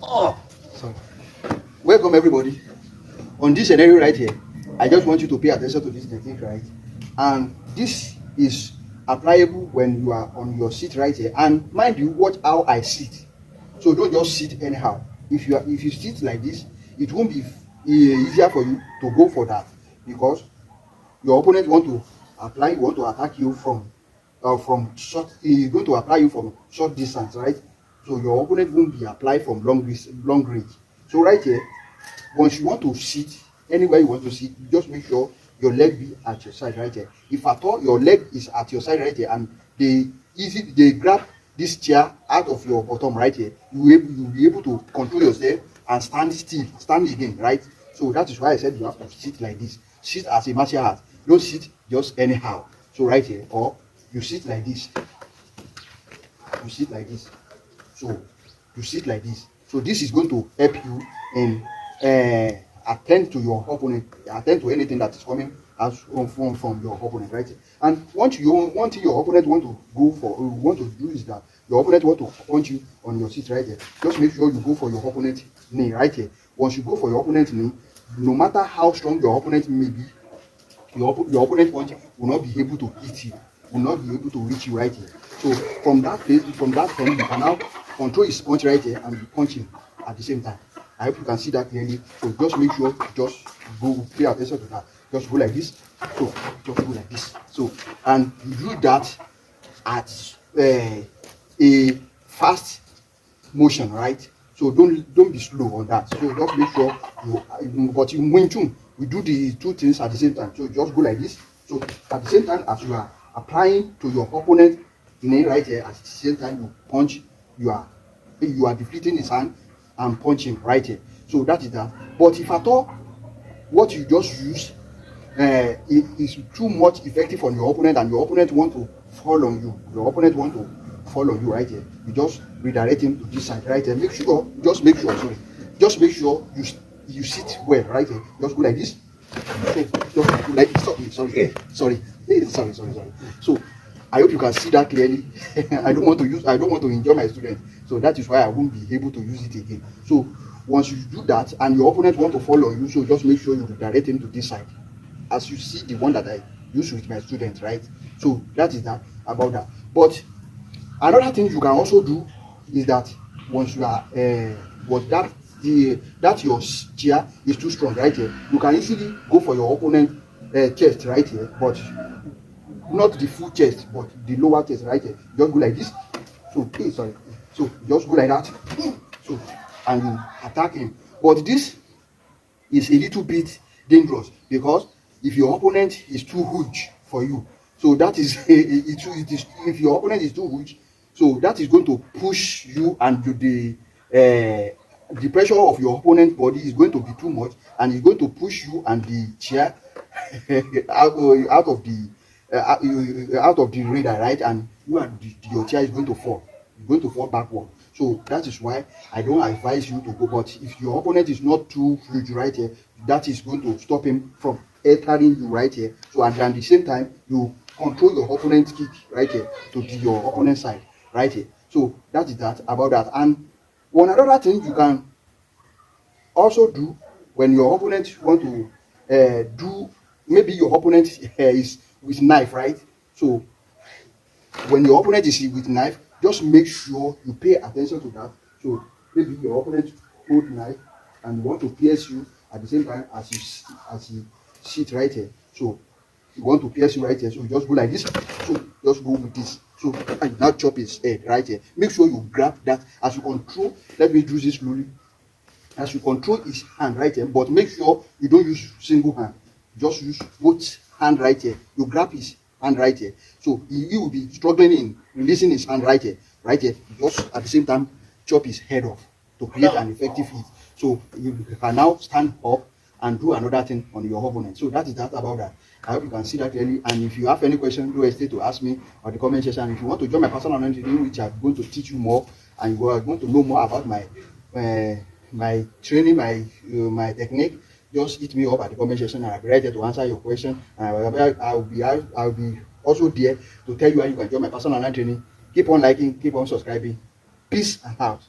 Oh, sorry. Welcome everybody. On this scenario right here, I just want you to pay attention to this technique, right? And this is applicable when you are on your seat right here. And mind you, watch how I sit. So don't just sit anyhow. If you sit like this, it won't be easier for you to go for that, because your opponent want to attack you from short. He's going to apply you from short distance, right? So your opponent won't be applied from long range. So right here, once you want to sit anywhere you want to sit, just make sure your leg be at your side right here. If at all your leg is at your side right here and they grab this chair out of your bottom right here, you'll be able to control yourself and stand again, right? So that is why I said you have to sit like this. Sit as a martial art. Don't sit just anyhow. So right here, or you sit like this. You sit like this. So you sit like this. So this is going to help you in attend to your opponent, attend to anything that is coming as from your opponent, right? And one thing your opponent want to do is that your opponent want to punch you on your seat right here. Just make sure you go for your opponent's knee right here. Once you go for your opponent's knee, no matter how strong your opponent may be, your opponent punch will not be able to hit you, will not be able to reach you right here. So from that point, you can now control his punch right here and be punching at the same time. I hope you can see that clearly. So just make sure just go pay attention to that. Just go like this. So just go like this. So and you do that at a fast motion, right? So don't be slow on that. So just make sure but in Wing Chun, we do the two things at the same time. So just go like this. So at the same time as you are applying to your opponent knee right here, at the same time you punch, you are defeating his hand and punching right here. So that is that. But if at all what you just use is too much effective on your opponent and your opponent want to fall on you, right here, you just redirect him to this side right here. Just make sure you sit well right here. Just go like this. So just go like this. Sorry. So I hope you can see that clearly. I don't want to injure my students. So that is why I won't be able to use it again. So once you do that and your opponent want to follow you, so just make sure you redirect him to this side, as you see the one that I use with my students, right? So that is that about that. But another thing you can also do is that once you are that your chair is too strong right here, you can easily go for your opponent chest right here, but not the full chest, but the lower chest right here. Just go like this. So just go like that. So and you attack him. But this is a little bit dangerous, because if your opponent is too huge for you, so that is if your opponent is too huge, so that is going to push you, and the pressure of your opponent's body is going to be too much, and it's going to push you and the chair out of the radar, right? And your chair is going to fall. You're going to fall backward. So that is why I don't advise you to go. But if your opponent is not too huge right here, that is going to stop him from entering you right here. So and at the same time, you control your opponent's kick right here to your opponent's side right here. So that is that about that. And one other thing you can also do when your opponent want to do, maybe your opponent is with knife, right? So when your opponent is with knife, just make sure you pay attention to that. So maybe your opponent hold knife and want to pierce you at the same time as you sit right here. So you want to pierce you right here, so you just go like this. So just go with this. So and now chop his head right here. Make sure you grab that as you control. Let me do this slowly. As you control his hand right here, but make sure you don't use single hand. Just use both hand right here. You grab his hand right here. So he will be struggling in releasing his hand right here. Just at the same time chop his head off to create an effective hit. So you can now stand up and do another thing on your opponent. So that is that about that. I hope you can see that clearly. And if you have any question, don't hesitate to ask me on the comment section. If you want to join my personal training, which I'm going to teach you more, and you are going to know more about my training, my technique, just hit me up at the comment section, and I'll be ready to answer your question. And I'll be also there to tell you how you can join my personal training. Keep on liking, keep on subscribing. Peace and out.